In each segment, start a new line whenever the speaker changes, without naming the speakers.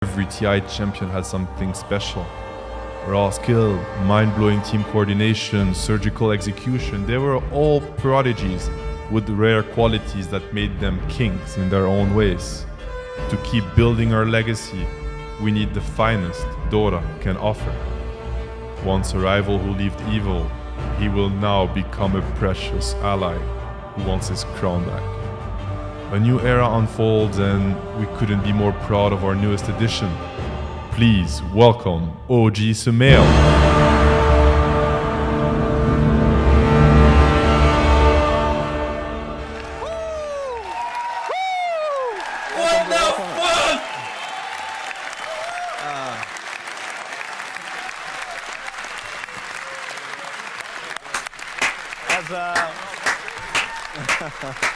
Every TI champion has something special. Raw skill, mind-blowing team coordination, surgical execution, they were all prodigies with rare qualities that made them kings in their own ways. To keep building our legacy, we need the finest Dota can offer. Once a rival who lived evil, he will now become a precious ally who wants his crown back. A new era unfolds and we couldn't be more proud of our newest addition. Please welcome OG Sumail.
What the fuck?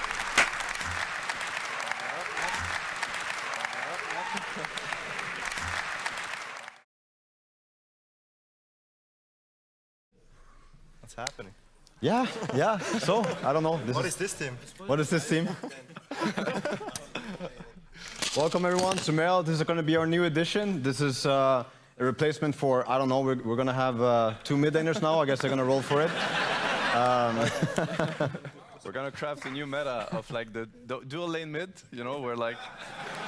What's happening?
Yeah. So, I don't know.
What is this team?
What is this team? Welcome everyone, Sumail. This is going to be our new addition. This is a replacement for, I don't know, we're going to have 2 mid-laners now. I guess they're going to roll for it.
We're gonna craft a new meta of like the dual lane mid. You know, we're like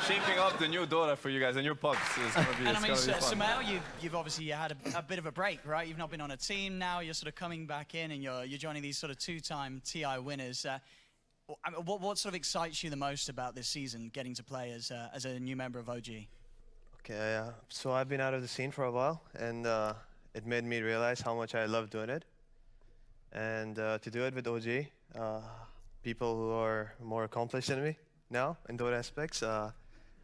shaping up the new Dota for you guys and your pups. It's gonna be,
And I mean,
it's gonna be fun.
Sumail, you've obviously had a bit of a break, right? You've not been on a team now. You're sort of coming back in, and you're joining these sort of 2-time TI winners. I mean, what sort of excites you the most about this season, getting to play as a new member of OG?
Okay, so I've been out of the scene for a while, and it made me realize how much I love doing it. And to do it with OG, people who are more accomplished than me now in Dota aspects,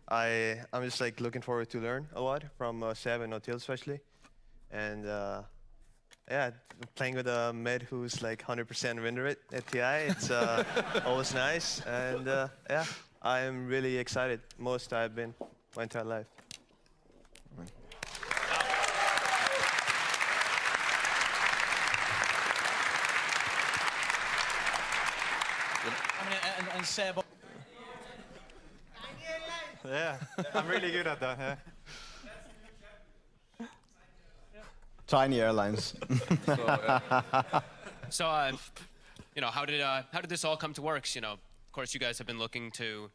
I'm just like looking forward to learn a lot from Seb and Untitled especially. And yeah, playing with a mid who's like 100% win rate at TI, it's always nice. And yeah, I'm really excited. Most I've been my entire life.
I mean, and Seb,
Yeah, I'm really good at that. Yeah.
Tiny airlines.
So, you know, how did this all come to works? You know, of course, you guys have been looking to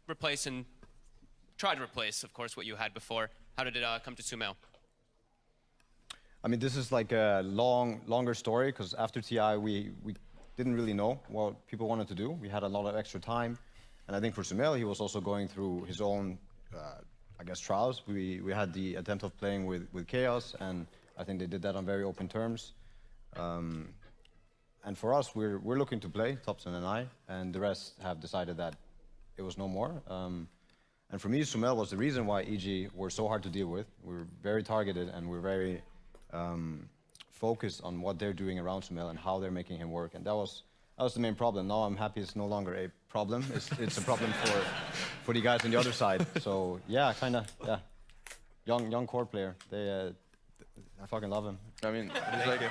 replace and try to replace, of course, what you had before. How did it come to Sumail?
I mean, this is like a longer story, because after TI, we didn't really know what people wanted to do. We had a lot of extra time. And I think for Sumail, he was also going through his own, I guess, trials. We had the attempt of playing with Chaos, and I think they did that on very open terms. And for us, we're looking to play, Thompson and I, and the rest have decided that it was no more. And for me, Sumail was the reason why EG were so hard to deal with. We're very targeted, and we're very focused on what they're doing around Sumail and how they're making him work. And that was the main problem. Now I'm happy it's no longer a problem. It's a problem for the guys on the other side. So yeah, yeah. Young core player. I fucking love him.
I mean, it's like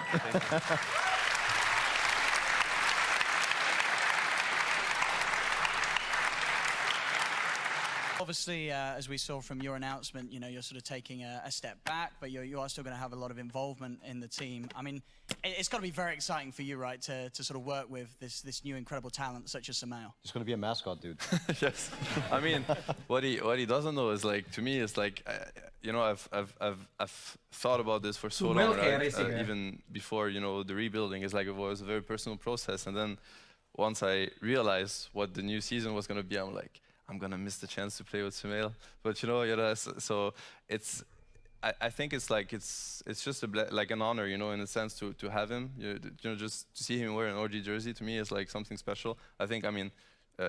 obviously, as we saw from your announcement, you know, you're sort of taking a step back, but you are still going to have a lot of involvement in the team. I mean, it's got to be very exciting for you, right, to sort of work with this new incredible talent such as Sumail.
He's gonna be a mascot, dude.
yes. I mean, what he doesn't know is like, to me, it's like, you know, I've thought about this for so long, right? Even before, you know, the rebuilding. It's like it was a very personal process, and then once I realized what the new season was gonna be, I'm like, I'm gonna miss the chance to play with Sumail. But you know, so it's. I think it's like it's just like an honor, you know, in a sense to have him. You know, just to see him wear an OG jersey to me is like something special. I think, I mean,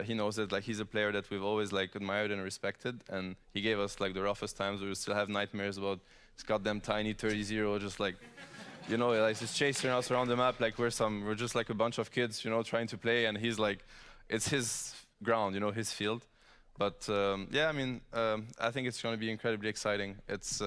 he knows it. Like, he's a player that we've always like admired and respected, and he gave us like the roughest times. We still have nightmares about this goddamn tiny 30-0, just like, you know, like just chasing us around the map like we're just like a bunch of kids, you know, trying to play, and he's like, it's his ground, you know, his field. But yeah, I mean, I think it's going to be incredibly exciting. It's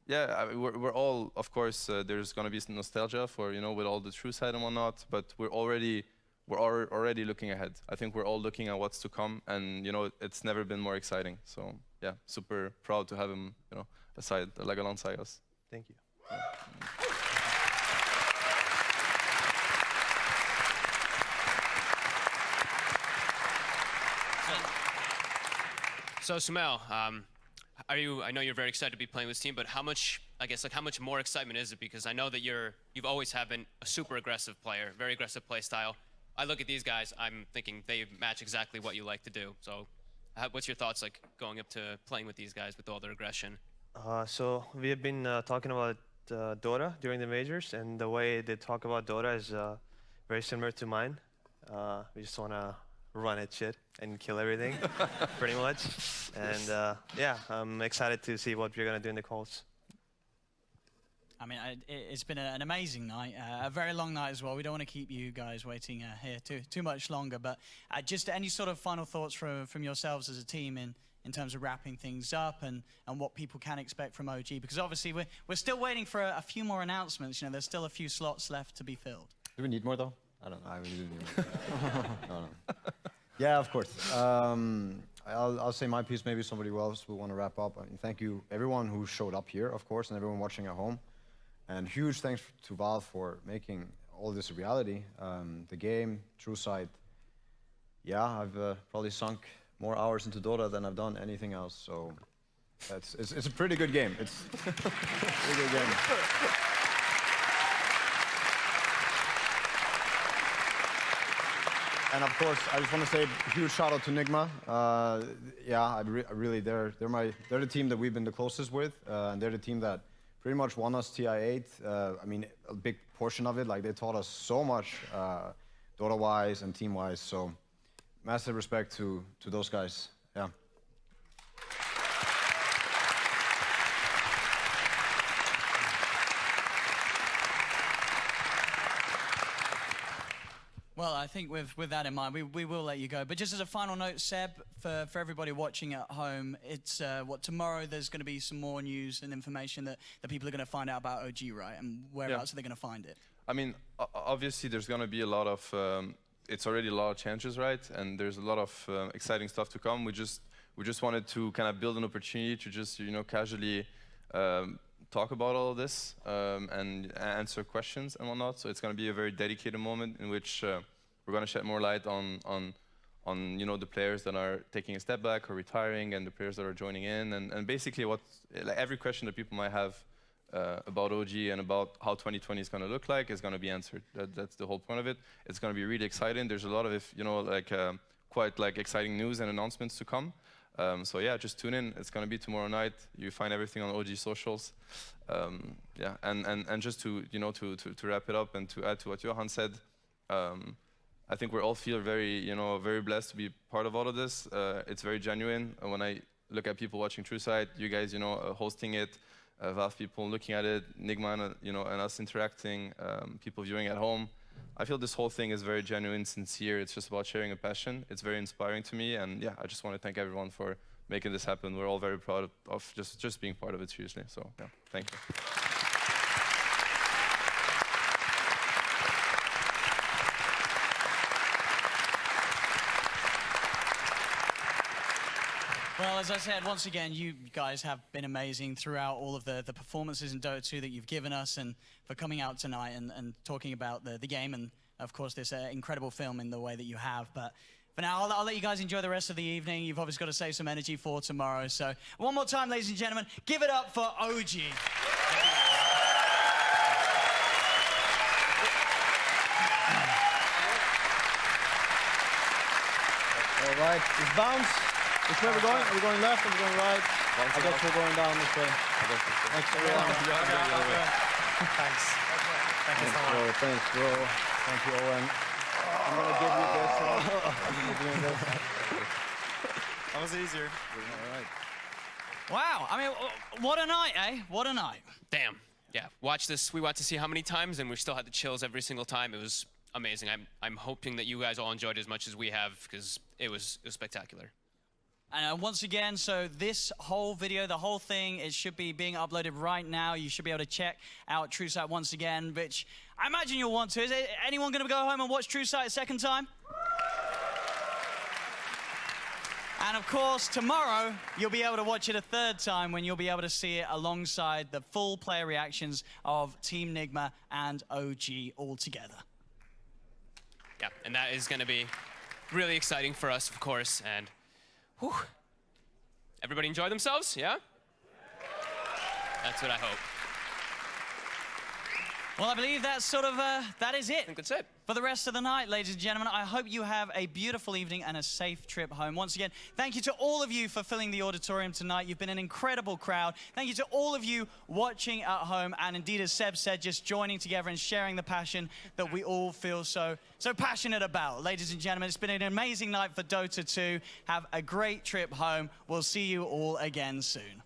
yeah, we're all, of course, there's going to be some nostalgia for, you know, with all the true side and whatnot, but we're already looking ahead. I think we're all looking at what's to come, and, you know, it's never been more exciting. So yeah, super proud to have him, you know, alongside us.
Thank you.
So Sumail, I know you're very excited to be playing with this team, but how much, I guess, like how much more excitement is it? Because I know that you've always have been a super aggressive player, very aggressive play style. I look at these guys, I'm thinking they match exactly what you like to do. So what's your thoughts like going up to playing with these guys with all their aggression?
So we have been talking about Dota during the majors, and the way they talk about Dota is very similar to mine. We just want to run at shit and kill everything, pretty much. And yeah, I'm excited to see what we're going to do in the calls.
I mean, it's been an amazing night, a very long night as well. We don't want to keep you guys waiting here too much longer, but just any sort of final thoughts from yourselves as a team in terms of wrapping things up and what people can expect from OG, because obviously we're still waiting for a few more announcements. You know, there's still a few slots left to be filled.
Do we need more though? I don't know. I really do need more. No. Yeah, of course. I'll say my piece. Maybe somebody else will want to wrap up. I mean, thank you everyone who showed up here, of course, and everyone watching at home. And huge thanks to Valve for making all this a reality. The game, TrueSight. Yeah, I've probably sunk more hours into Dota than I've done anything else. So it's a pretty good game. It's a pretty good game. And of course, I just want to say a huge shout out to Nigma. Yeah, really, they're the team that we've been the closest with, and they're the team that pretty much won us TI8. I mean, a big portion of it. Like, they taught us so much, Dota-wise and team-wise. So, massive respect to those guys. Yeah.
Well, I think with that in mind, we will let you go. But just as a final note, Seb, for everybody watching at home, it's tomorrow there's going to be some more news and information that people are going to find out about OG, right? And whereabouts are they going to find it?
I mean, obviously there's going to be a lot of, it's already a lot of changes, right? And there's a lot of exciting stuff to come. We just wanted to kind of build an opportunity to just, you know, casually talk about all of this and answer questions and whatnot. So it's going to be a very dedicated moment in which we're going to shed more light on you know, the players that are taking a step back or retiring, and the players that are joining in, and basically what, like, every question that people might have about OG and about how 2020 is going to look like is going to be answered. That's the whole point of it. It's going to be really exciting. There's a lot of, you know, like quite like exciting news and announcements to come. So yeah, just tune in. It's gonna be tomorrow night. You find everything on OG socials. Yeah, and just to, you know, to wrap it up and to add to what Johan said, I think we all feel very, you know, very blessed to be part of all of this. It's very genuine. When I look at people watching TrueSight, you guys, you know, hosting it, Valve people looking at it, Nigma, and, you know, and us interacting, people viewing at home. I feel this whole thing is very genuine, sincere. It's just about sharing a passion. It's very inspiring to me, and yeah, I just want to thank everyone for making this happen. We're all very proud of just being part of it, seriously. So yeah, thank you.
Well, as I said, once again, you guys have been amazing throughout all of the performances in Dota 2 that you've given us, and for coming out tonight and talking about the game, and of course this incredible film in the way that you have. But for now, I'll let you guys enjoy the rest of the evening. You've obviously got to save some energy for tomorrow. So one more time, ladies and gentlemen, give it up for OG.
All right, it's bounce. Which way are we going? Are we going left? Are we going right? I guess we're going down this way. Thanks, everyone.
Thanks. Thank you so much.
Thanks, bro. Thank you, Owen. I'm going to give you this. I'm doing this.
That was easier.
All right.
Wow, I mean, what a night, eh? What a night.
Damn. Yeah, watch this. We watched to see how many times, and we still had the chills every single time. It was amazing. I'm hoping that you guys all enjoyed it as much as we have, because it was spectacular.
And once again, so this whole video, the whole thing, it should be being uploaded right now. You should be able to check out TrueSight once again, which I imagine you'll want to. Is anyone going to go home and watch TrueSight a second time? And of course, tomorrow, you'll be able to watch it a third time when you'll be able to see it alongside the full player reactions of Team Nigma and OG all together.
Yeah, and that is going to be really exciting for us, of course. And whew, everybody enjoy themselves, yeah? That's what I hope.
Well, I believe that's sort of, that is it.
I think that's it.
For the rest of the night, ladies and gentlemen, I hope you have a beautiful evening and a safe trip home. Once again, thank you to all of you for filling the auditorium tonight. You've been an incredible crowd. Thank you to all of you watching at home, and indeed, as Seb said, just joining together and sharing the passion that we all feel so passionate about. Ladies and gentlemen, it's been an amazing night for Dota 2. Have a great trip home. We'll see you all again soon.